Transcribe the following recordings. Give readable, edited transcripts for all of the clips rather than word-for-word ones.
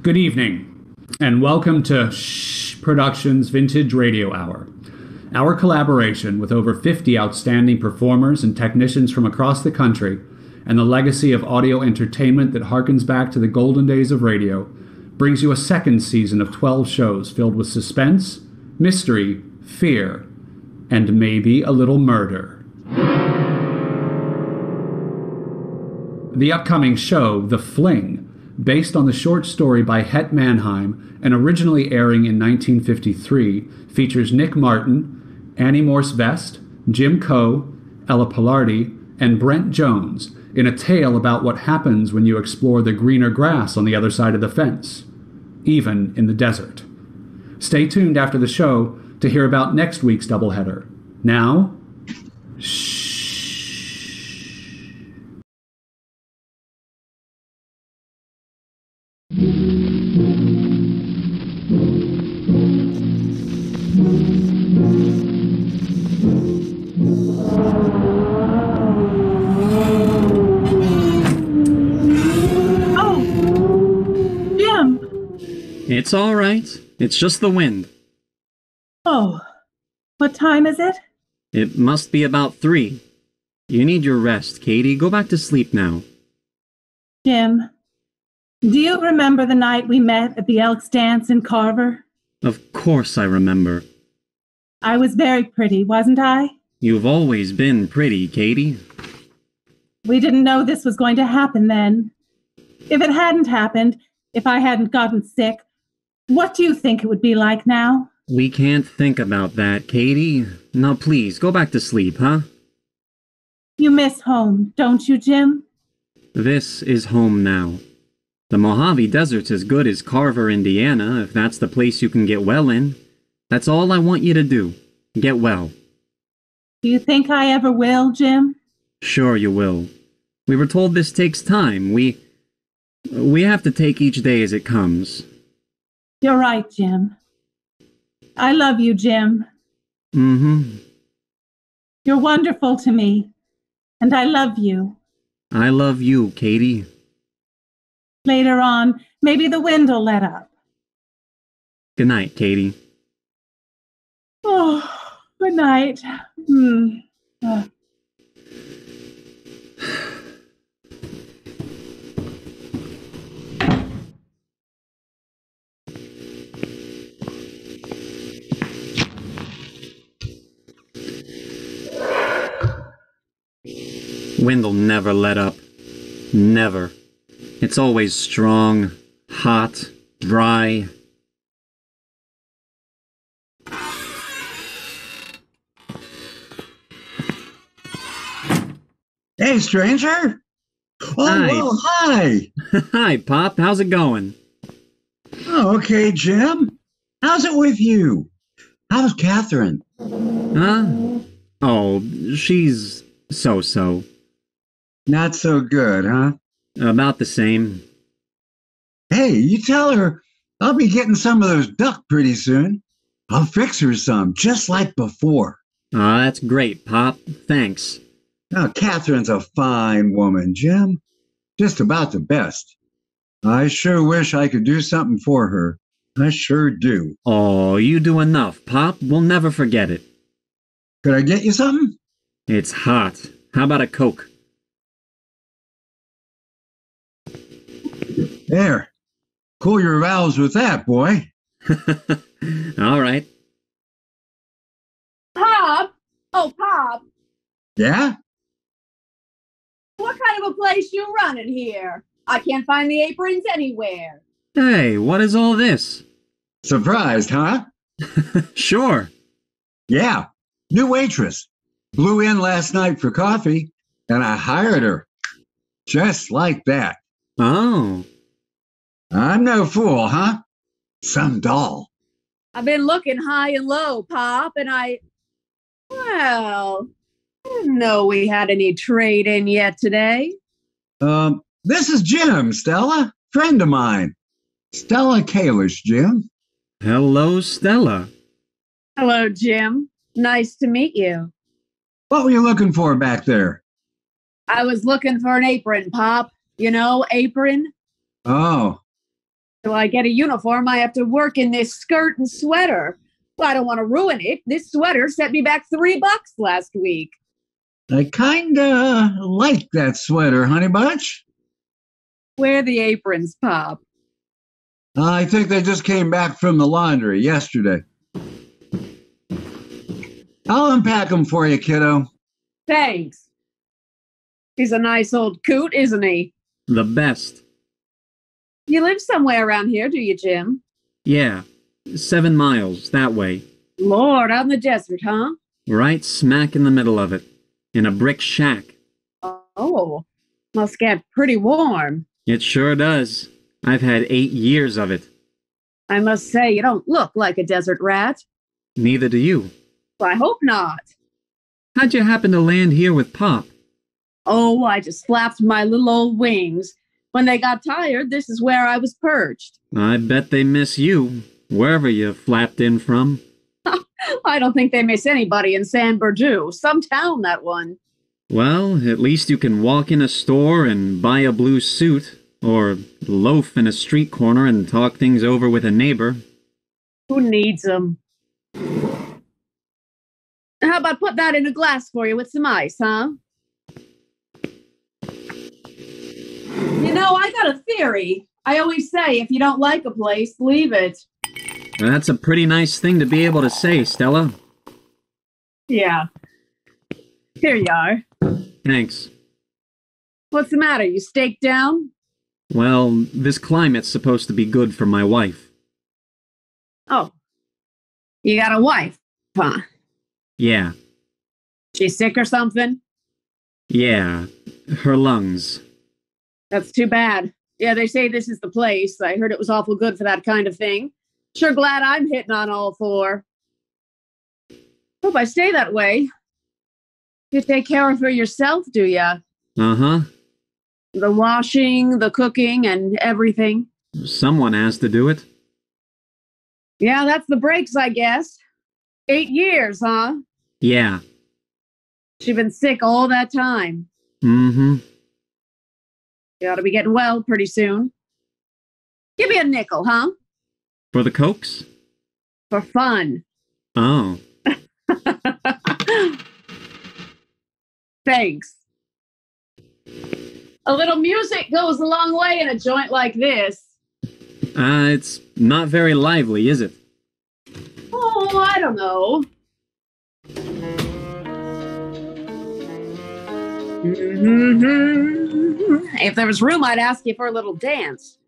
Good evening, and welcome to Productions Vintage Radio Hour. Our collaboration with over 50 outstanding performers and technicians from across the country, and the legacy of audio entertainment that harkens back to the golden days of radio, brings you a second season of 12 shows filled with suspense, mystery, fear, and maybe a little murder. The upcoming show, The Fling, based on the short story by Het Mannheim and originally airing in 1953, features Nick Martin, Annie Morse Vest, Jim Coe, Ella Pallardi, and Brent Jones in a tale about what happens when you explore the greener grass on the other side of the fence, even in the desert. Stay tuned after the show to hear about next week's doubleheader. Now, shh. It's all right. It's just the wind. Oh, what time is it? It must be about 3. You need your rest, Katie. Go back to sleep now. Jim, do you remember the night we met at the Elks Dance in Carver? Of course I remember. I was very pretty, wasn't I? You've always been pretty, Katie. We didn't know this was going to happen then. If it hadn't happened, if I hadn't gotten sick, what do you think it would be like now? We can't think about that, Katie. Now please, go back to sleep, huh? You miss home, don't you, Jim? This is home now. The Mojave Desert's as good as Carver, Indiana, if that's the place you can get well in. That's all I want you to do. Get well. Do you think I ever will, Jim? Sure you will. We were told this takes time. We have to take each day as it comes. You're right, Jim. I love you, Jim. Mm-hmm. You're wonderful to me, and I love you. I love you, Katie. Later on, maybe the wind will let up. Good night, Katie. Oh, good night. Wind'll never let up. Never. It's always strong, hot, dry. Hey, stranger! Hi. Whoa, hi! Hi, Pop. How's it going? Oh, okay, Jim. How's it with you? How's Catherine? Huh? Oh, she's so-so. Not so good, huh? About the same. Hey, you tell her I'll be getting some of those duck pretty soon. I'll fix her some, just like before. That's great, Pop. Thanks. Now, Catherine's a fine woman, Jim. Just about the best. I sure wish I could do something for her. I sure do. Oh, you do enough, Pop. We'll never forget it. Could I get you something? It's hot. How about a Coke? There. Cool your valves with that, boy. All right. Pop! Oh, Pop! Yeah? What kind of a place you running here? I can't find the aprons anywhere. Hey, what is all this? Surprised, huh? Sure. Yeah. New waitress. Blew in last night for coffee, and I hired her. Just like that. Oh. I'm no fool, huh? Some doll. I've been looking high and low, Pop, and well, I didn't know we had any trade-in yet today. This is Jim, Stella. Friend of mine. Stella Kalish, Jim. Hello, Stella. Hello, Jim. Nice to meet you. What were you looking for back there? I was looking for an apron, Pop. You know, apron. Oh. Till I get a uniform, I have to work in this skirt and sweater. Well, I don't want to ruin it. This sweater set me back $3 last week. I kinda like that sweater, honey bunch. Where are the aprons, Pop? I think they just came back from the laundry yesterday. I'll unpack them for you, kiddo. Thanks. He's a nice old coot, isn't he? The best. You live somewhere around here, do you, Jim? Yeah. 7 miles, that way. Lord, out in the desert, huh? Right smack in the middle of it. In a brick shack. Oh, must get pretty warm. It sure does. I've had 8 years of it. I must say, you don't look like a desert rat. Neither do you. Well, I hope not. How'd you happen to land here with Pop? Oh, I just flapped my little old wings. When they got tired, this is where I was perched. I bet they miss you, wherever you flapped in from. I don't think they miss anybody in San Bernardino. Some town, that one. Well, at least you can walk in a store and buy a blue suit, or loaf in a street corner and talk things over with a neighbor. Who needs them? How about put that in a glass for you with some ice, huh? You know, I got a theory. I always say, if you don't like a place, leave it. That's a pretty nice thing to be able to say, Stella. Yeah. Here you are. Thanks. What's the matter? You staked down? Well, this climate's supposed to be good for my wife. Oh. You got a wife, huh? Yeah. She's sick or something? Yeah. Her lungs. That's too bad. Yeah, they say this is the place. I heard it was awful good for that kind of thing. Sure glad I'm hitting on all 4. Hope I stay that way. You take care of her yourself, do ya? Uh-huh. The washing, the cooking, and everything. Someone has to do it. Yeah, that's the breaks, I guess. 8 years, huh? Yeah. She's been sick all that time. Mm-hmm. You ought to be getting well pretty soon. Give me a nickel, huh? For the Cokes? For fun. Oh. Thanks. A little music goes a long way in a joint like this. It's not very lively, is it? Oh, I don't know. If there was room, I'd ask you for a little dance.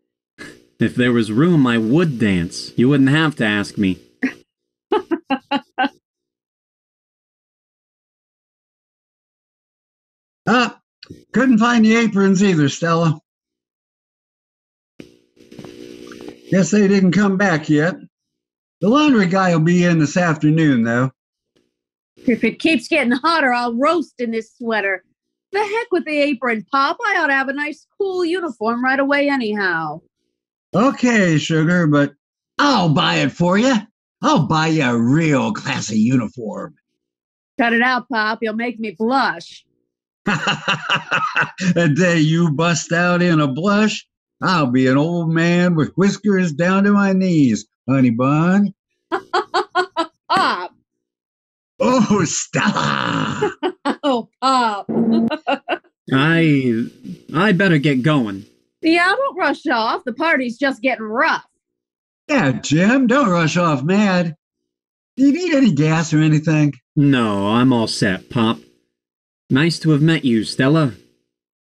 If there was room, I would dance. You wouldn't have to ask me. Couldn't find the aprons either, Stella. Guess they didn't come back yet. The laundry guy will be in this afternoon, though. If it keeps getting hotter, I'll roast in this sweater. The heck with the apron, Pop. I ought to have a nice, cool uniform right away anyhow. Okay, sugar, but I'll buy it for you. I'll buy you a real classy uniform. Cut it out, Pop. You'll make me blush. The day you bust out in a blush, I'll be an old man with whiskers down to my knees, honey bun. Pop. Oh, Stella. Oh, Pop. I better get going. Yeah, don't rush off. The party's just getting rough. Yeah, Jim, don't rush off mad. Do you need any gas or anything? No, I'm all set, Pop. Nice to have met you, Stella.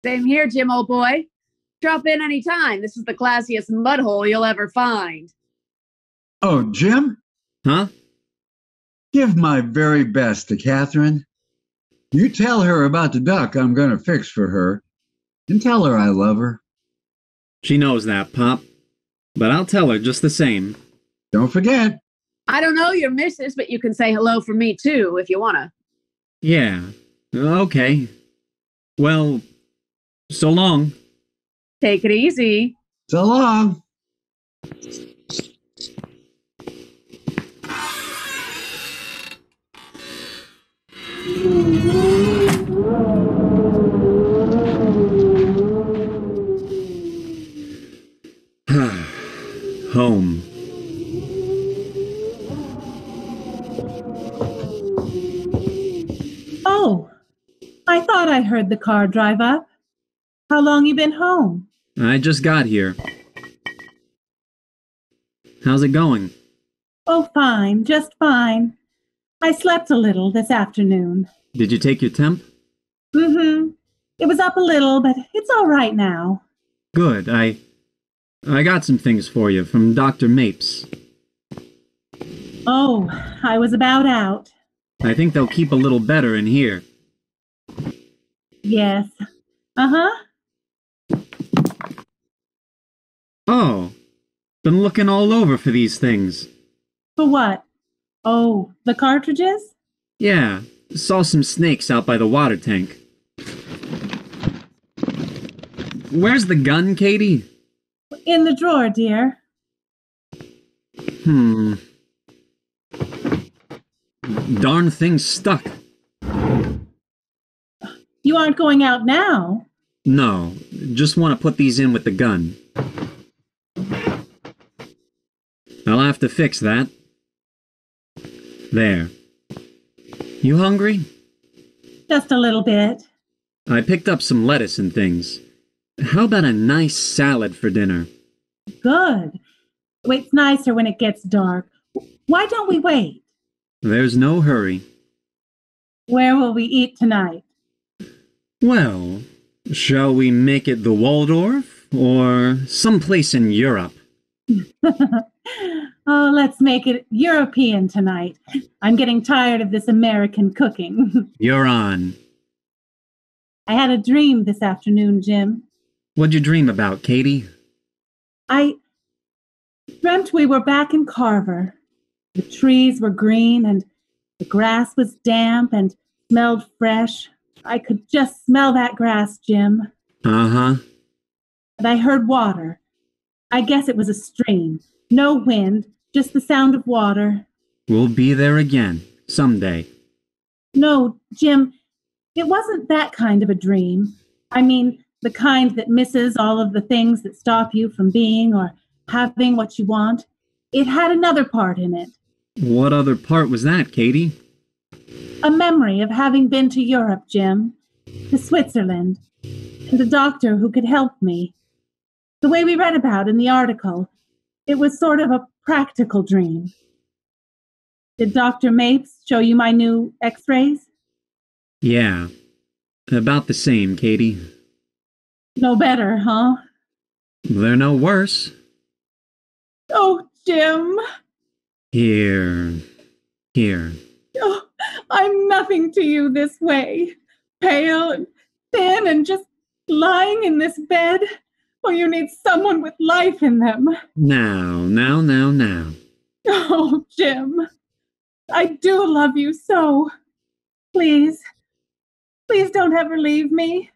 Same here, Jim, old boy. Drop in any time. This is the classiest mud hole you'll ever find. Oh, Jim? Huh? Give my very best to Catherine. You tell her about the duck I'm going to fix for her, and tell her I love her. She knows that, Pop. But I'll tell her just the same. Don't forget. I don't know your missus, but you can say hello for me, too, if you want to. Yeah, okay. Well, so long. Take it easy. So long. Oh, I thought I heard the car drive up. How long you been home? I just got here. How's it going? Oh, fine, just fine. I slept a little this afternoon. Did you take your temp? Mm-hmm. It was up a little, but it's all right now. Good. I got some things for you from Dr. Mapes. Oh, I was about out. I think they'll keep a little better in here. Yes. Uh-huh. Oh, been looking all over for these things. For what? Oh, the cartridges? Yeah, saw some snakes out by the water tank. Where's the gun, Katie? In the drawer, dear. Darn thing's stuck. You aren't going out now? No, just want to put these in with the gun. I'll have to fix that. There. You hungry? Just a little bit. I picked up some lettuce and things. How about a nice salad for dinner? Good. It's nicer when it gets dark. Why don't we wait? There's no hurry. Where will we eat tonight? Well, shall we make it the Waldorf or someplace in Europe? Oh, let's make it European tonight. I'm getting tired of this American cooking. You're on. I had a dream this afternoon, Jim. What'd you dream about, Katie? I dreamt we were back in Carver. The trees were green and the grass was damp and smelled fresh. I could just smell that grass, Jim. Uh-huh. And I heard water. I guess it was a stream. No wind, just the sound of water. We'll be there again, someday. No, Jim, it wasn't that kind of a dream. I mean, the kind that misses all of the things that stop you from being or having what you want. It had another part in it. What other part was that, Katie? A memory of having been to Europe, Jim, to Switzerland, and a doctor who could help me. The way we read about in the article, it was sort of a practical dream. Did Dr. Mapes show you my new x-rays? Yeah, about the same, Katie. No better, huh? They're no worse. Oh, Jim. Here. Oh, I'm nothing to you this way. Pale and thin and just lying in this bed. Oh, you need someone with life in them. Now. Oh, Jim. I do love you so. Please don't ever leave me.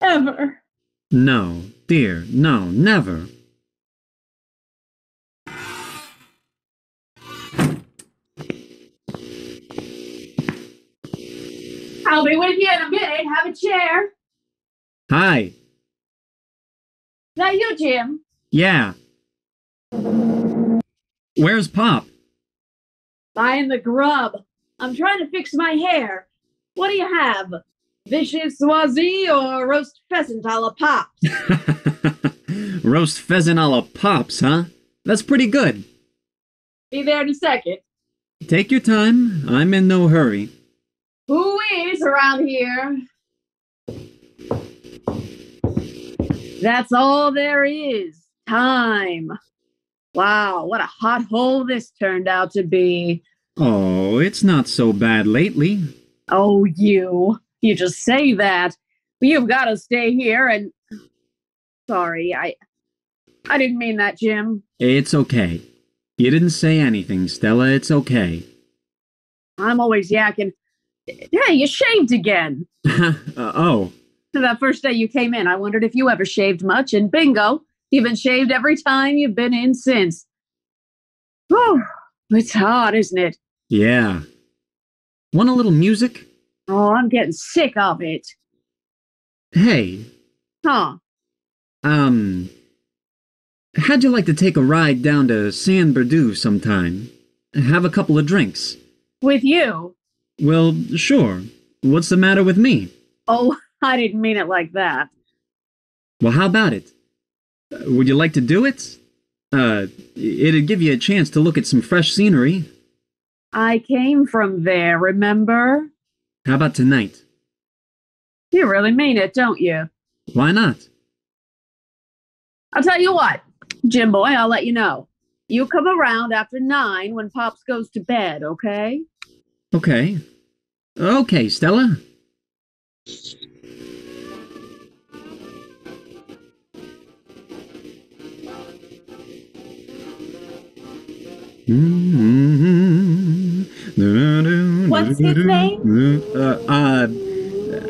Ever. No, dear, no, never. I'll be with you in a minute. Have a chair. Hi. Is that you, Jim? Yeah. Where's Pop? Buying the grub. I'm trying to fix my hair. What do you have? Vichyssoise or roast pheasant a la Pops? Roast pheasant a la Pops, huh? That's pretty good. Be there in a second. Take your time. I'm in no hurry. Who is around here? That's all there is. Time. Wow, what a hot hole this turned out to be. Oh, it's not so bad lately. Oh, you just say that. You've got to stay here and... Sorry, I didn't mean that, Jim. It's okay. You didn't say anything, Stella. It's okay. I'm always yakking. Hey, you shaved again. Oh. That first day you came in, I wondered if you ever shaved much, and bingo, you've been shaved every time you've been in since. Whew, it's hot, isn't it? Yeah. Want a little music? Oh, I'm getting sick of it. Hey. Huh. How'd you like to take a ride down to San Bernardino sometime? Have a couple of drinks? With you? Well, sure. What's the matter with me? Oh, I didn't mean it like that. Well, how about it? Would you like to do it? It'd give you a chance to look at some fresh scenery. I came from there, remember? How about tonight? You really mean it, don't you? Why not? I'll tell you what, Jim boy, I'll let you know. You come around after 9 when Pops goes to bed, okay? Okay. Okay, Stella. What's his name?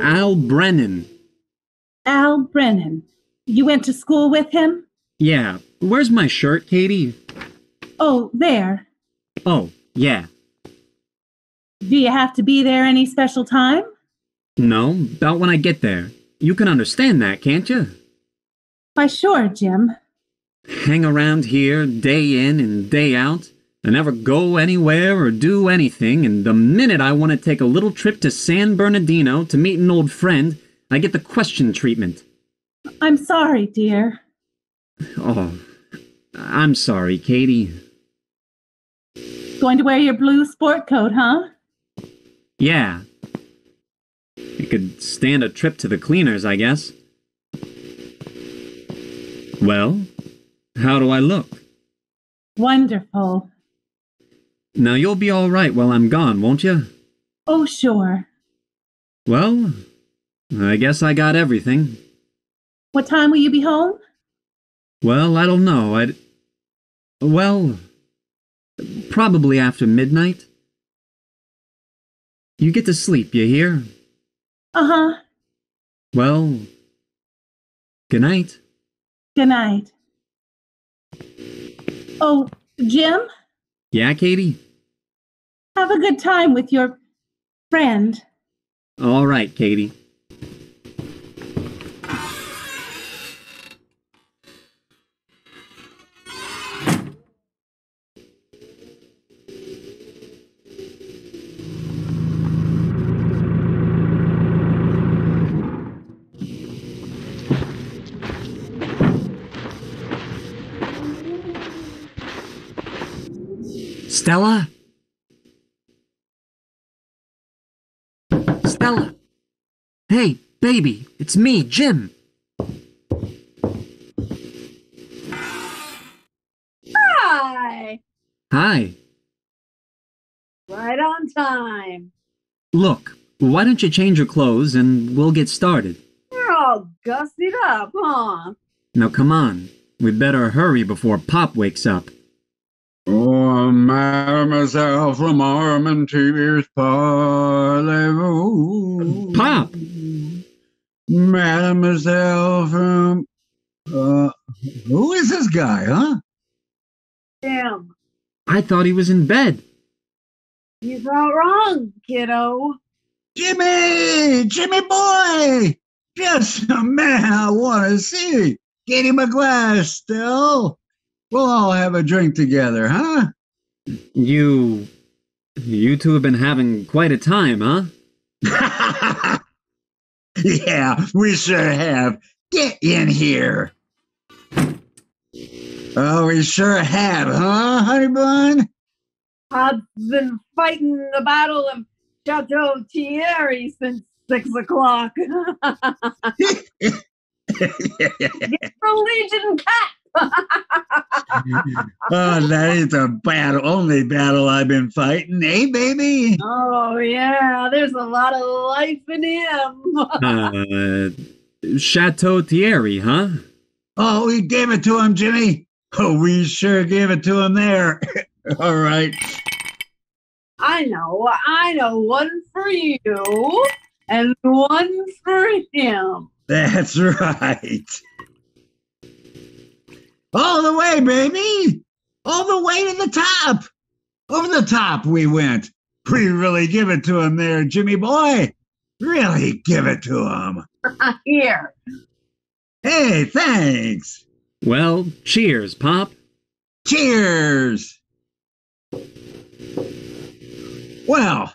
Al Brennan. Al Brennan. You went to school with him? Yeah. Where's my shirt, Katie? Oh, there. Oh, yeah. Do you have to be there any special time? No, about when I get there. You can understand that, can't you? Why, sure, Jim. Hang around here day in and day out. I never go anywhere or do anything, and the minute I want to take a little trip to San Bernardino to meet an old friend, I get the question treatment. I'm sorry, dear. Oh, I'm sorry, Katie. Going to wear your blue sport coat, huh? Yeah. I could stand a trip to the cleaners, I guess. Well, how do I look? Wonderful. Now you'll be all right while I'm gone, won't you? Oh, sure. Well, I guess I got everything. What time will you be home? Well, I don't know. Well, probably after midnight. You get to sleep, you hear? Uh-huh. Well, good night. Good night. Oh, Jim? Yeah, Katie? Have a good time with your friend. All right, Katie. Stella? Stella? Hey, baby, it's me, Jim. Hi! Hi. Right on time. Look, why don't you change your clothes and we'll get started? You're all gussied up, huh? Now come on. We'd better hurry before Pop wakes up. Oh, mademoiselle from Armentières parlez-vous? Pop! Mademoiselle from... who is this guy, huh? Jim, I thought he was in bed. you thought wrong, kiddo. Jimmy! Jimmy boy! Just a man I want to see. Get him a glass, Still. We'll all have a drink together, huh? You two have been having quite a time, huh? Yeah, we sure have. Get in here. Oh, we sure have, huh, honey bun? I've been fighting the Battle of Chateau Thierry since 6 o'clock. Get the Legion Cat! Oh, that ain't the only battle I've been fighting, eh, baby? Oh, yeah, there's a lot of life in him. Chateau Thierry, huh? Oh, we gave it to him, Jimmy. Oh, we sure gave it to him there. All right. I know. One for you and one for him. That's right. All the way, baby. All the way to the top. Over the top we went. We really give it to him there, Jimmy boy. Really give it to him. Here. Hey, thanks. Well, cheers, Pop. Cheers. Well,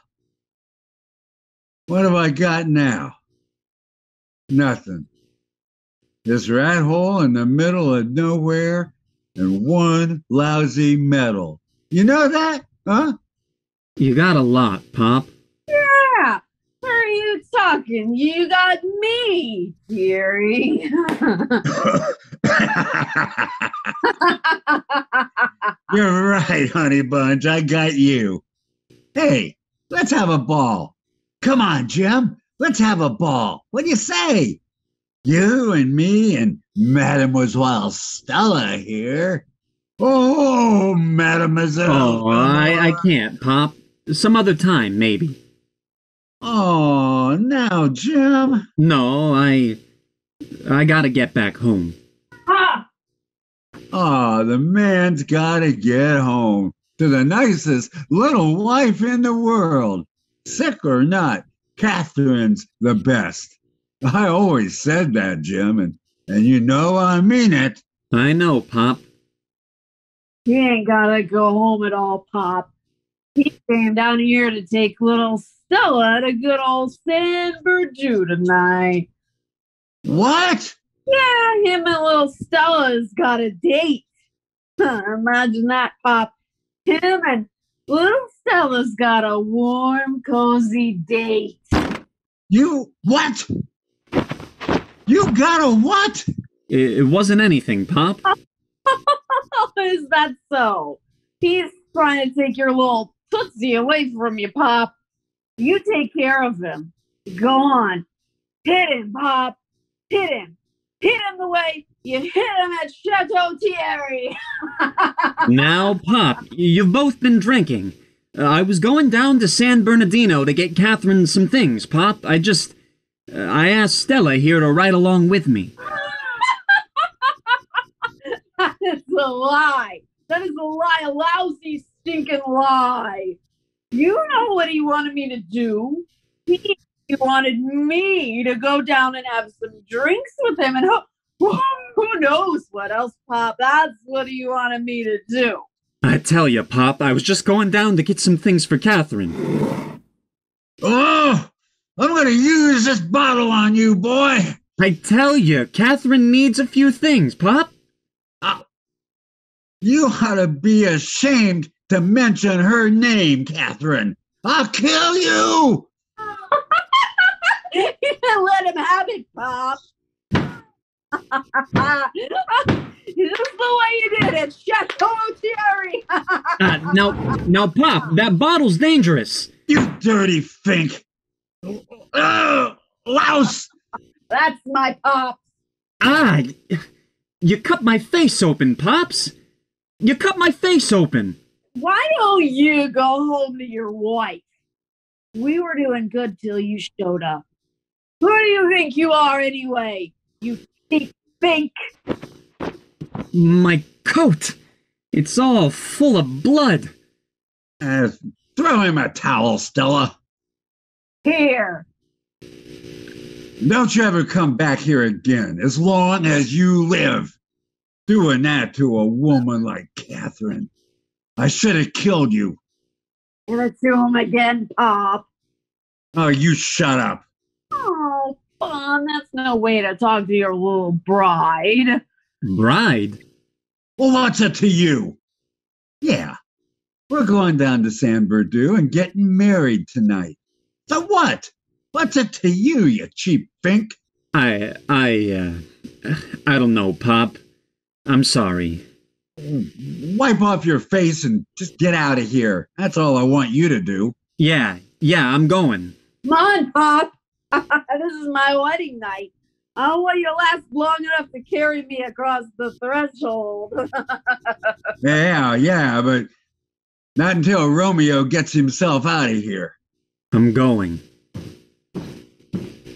What have I got now? Nothing. This rat hole in the middle of nowhere and one lousy medal. You know that, huh? You got a lot, Pop. Yeah. Who are you talking? You got me, dearie. You're right, honey bunch. I got you. Hey, let's have a ball. Come on, Jim. Let's have a ball. What do you say? You and me and Mademoiselle Stella here. Oh, Mademoiselle. Oh, I can't, Pop. Some other time, maybe. Oh, now, Jim. No, I gotta get back home. Ah, Oh, the man's gotta get home to the nicest little wife in the world. Sick or not, Catherine's the best. I always said that, Jim, and you know I mean it. I know, Pop. he ain't gotta go home at all, Pop. He came down here to take little Stella to good old San Berju tonight. What? Yeah, him and little Stella's got a date. Imagine that, Pop. Him and little Stella's got a warm, cozy date. You what? You got a what? It wasn't anything, Pop. Is that so? He's trying to take your little Tootsie away from you, Pop. You take care of him. Go on. Hit him, Pop. Hit him. Hit him the way you hit him at Chateau Thierry. Now, Pop, you've both been drinking. I was going down to San Bernardino to get Catherine some things, Pop. I asked Stella here to ride along with me. That is a lie. That is a lie, a lousy, stinking lie. You know what he wanted me to do. He wanted me to go down and have some drinks with him, and who knows what else, Pop. That's what he wanted me to do. I tell you, Pop, I was just going down to get some things for Catherine. Oh, I'm going to use this bottle on you, boy. I tell you, Catherine needs a few things, Pop. You ought to be ashamed to mention her name, Catherine. I'll kill you. Let him have it, Pop. This is the way you did it, Chateau Thierry. Now, Pop, that bottle's dangerous. You dirty fink. Louse. That's my Pop. You cut my face open, Pops. You cut my face open. Why don't you go home to your wife? We were doing good till you showed up. Who do you think you are anyway? You fink. My coat. It's all full of blood. Throw him a towel, Stella. Here. Don't you ever come back here again, as long as you live. Doing that to a woman like Catherine. I should have killed you. Give it to him again, Pop. Oh, you shut up. Oh, Fawn, that's no way to talk to your little bride. Bride? Well, what's it to you? Yeah, we're going down to San Berdu and getting married tonight. So what? What's it to you, you cheap fink? I don't know, Pop. I'm sorry. Wipe off your face and just get out of here. That's all I want you to do. Yeah, I'm going. Come on, Pop. This is my wedding night. I want you to last long enough to carry me across the threshold. Yeah, but not until Romeo gets himself out of here. I'm going.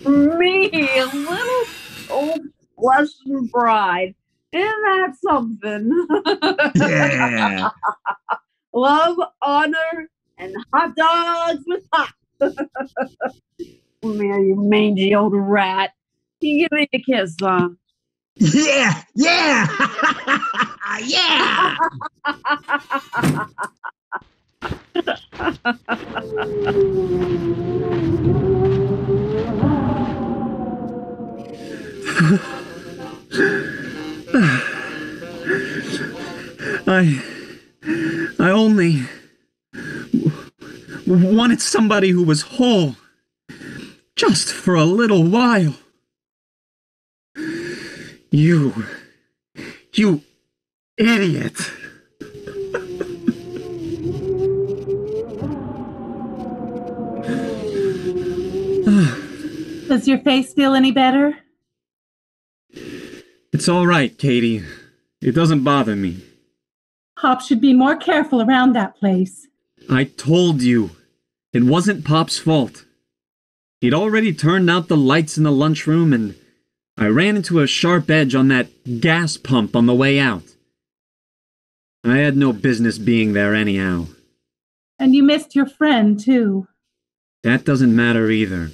Me, a little old Russian bride. Isn't that something? Yeah. Love, honor, and hot dogs with hot. Come here, you mangy old rat. Can you give me a kiss, huh? Yeah. Yeah. I only wanted somebody who was whole, just for a little while. You idiot. Does your face feel any better? It's all right, Katie. It doesn't bother me. Pop should be more careful around that place. I told you. It wasn't Pop's fault. He'd already turned out the lights in the lunchroom, and I ran into a sharp edge on that gas pump on the way out. I had no business being there anyhow. And you missed your friend, too. That doesn't matter either.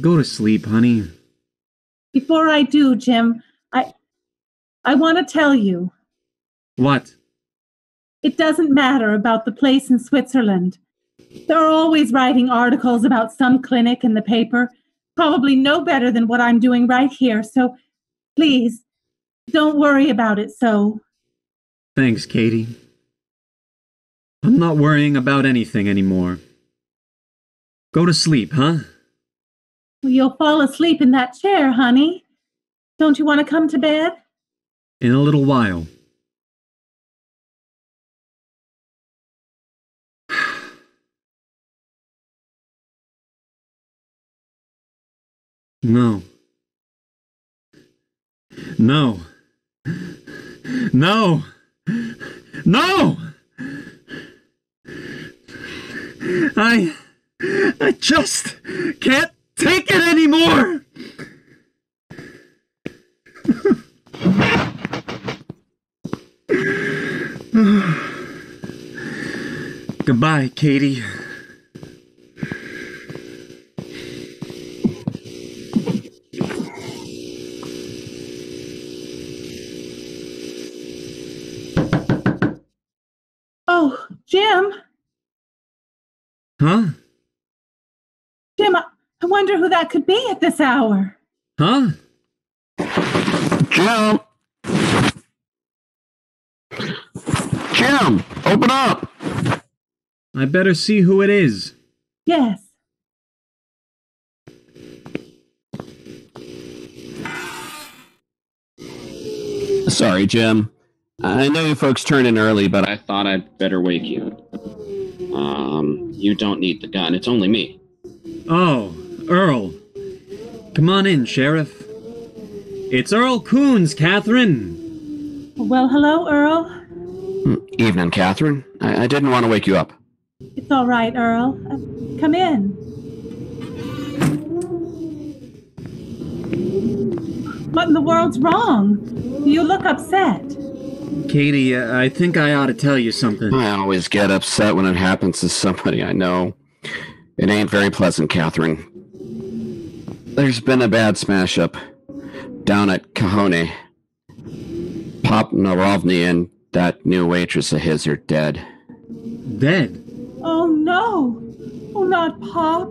Go to sleep, honey. Before I do, Jim, I want to tell you. What? It doesn't matter about the place in Switzerland. They're always writing articles about some clinic in the paper, probably no better than what I'm doing right here, so please, don't worry about it so. Thanks, Katie. I'm not worrying about anything anymore. Go to sleep, huh? Well, you'll fall asleep in that chair, honey. Don't you want to come to bed? In a little while. No. No. No! No! I just can't take it anymore! Goodbye, Katie. Oh, Jim. Huh? Jim, I wonder who that could be at this hour. Huh? Jim! Jim, open up! I better see who it is. Yes. Sorry, Jim. I know you folks turn in early, but I thought I'd better wake you. You don't need the gun. It's only me. Oh, Earl. Come on in, Sheriff. It's Earl Coons, Catherine. Well, hello, Earl. Evening, Catherine. I didn't want to wake you up. It's all right, Earl. Come in. What in the world's wrong? You look upset. Katie, I think I ought to tell you something. I always get upset when it happens to somebody I know. It ain't very pleasant, Catherine. There's been a bad smash-up down at Cajon. Pop Narovny and that new waitress of his are dead. Dead? Oh, no. Oh, not Pop.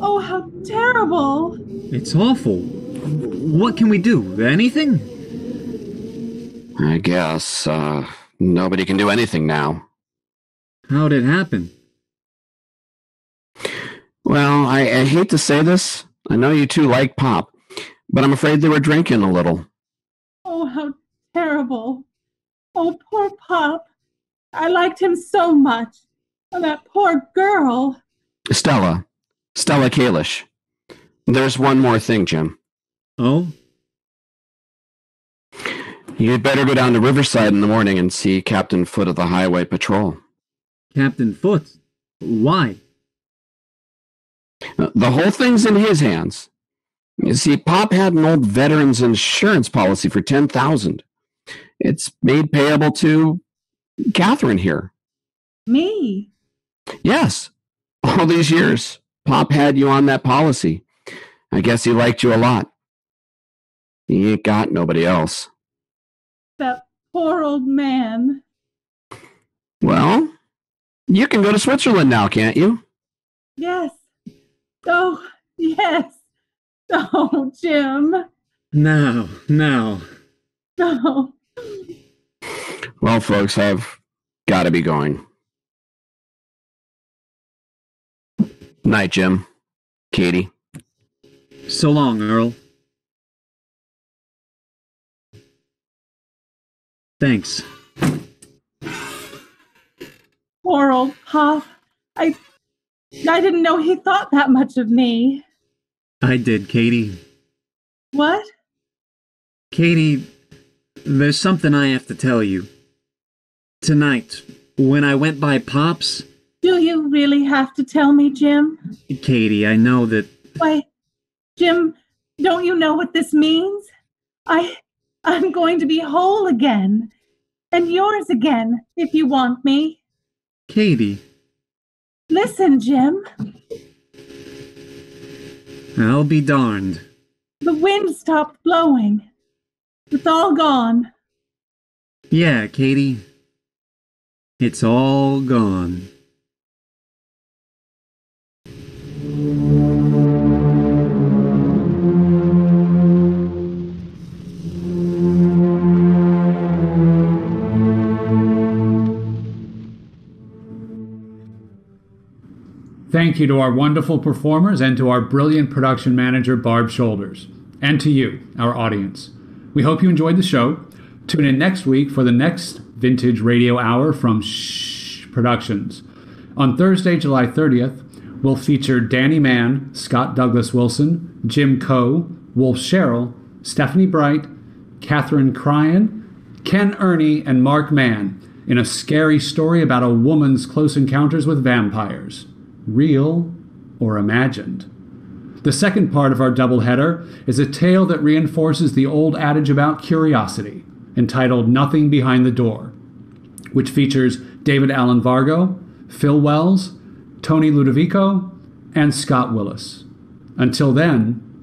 Oh, how terrible. It's awful. What can we do? Anything? I guess, nobody can do anything now. How'd it happen? Well, I hate to say this. I know you two like Pop, but I'm afraid they were drinking a little. Oh, how terrible. Oh, poor Pop. I liked him so much. Oh, that poor girl. Stella Kalish. There's one more thing, Jim. Oh? You'd better go down to Riverside in the morning and see Captain Foot of the Highway Patrol. Captain Foot? Why? The whole thing's in his hands. You see, Pop had an old veterans insurance policy for $10,000. It's made payable to Catherine here. Me? Yes. All these years, Pop had you on that policy. I guess he liked you a lot. He ain't got nobody else. That poor old man. Well, you can go to Switzerland now, can't you? Yes. Oh, yes. Oh, Jim. Now. Oh, Well, folks, I've got to be going. Night, Jim. Katie. So long, Earl. Thanks. poor old Pop. I didn't know he thought that much of me. I did, Katie. What? Katie, there's something I have to tell you. Tonight, when I went by Pop's... Do you really have to tell me, Jim? Katie, I know that... Why, Jim, don't you know what this means? I'm going to be whole again. And yours again, if you want me. Katie, Listen, Jim. I'll be darned. The wind stopped blowing. It's all gone. Yeah, Katie. It's all gone. Thank you to our wonderful performers and to our brilliant production manager, Barb Shoulders. And to you, our audience. We hope you enjoyed the show. Tune in next week for the next Vintage Radio Hour from Shh Productions. On Thursday, July 30th, we'll feature Danny Mann, Scott Douglas Wilson, Jim Coe, Wolf Sherrill, Stephanie Bright, Catherine Cryan, Ken Ernie, and Mark Mann in a scary story about a woman's close encounters with vampires. Real or imagined. The second part of our doubleheader is a tale that reinforces the old adage about curiosity, entitled Nothing Behind the Door, which features David Allen Vargo, Phil Wells, Tony Ludovico, and Scott Willis. Until then,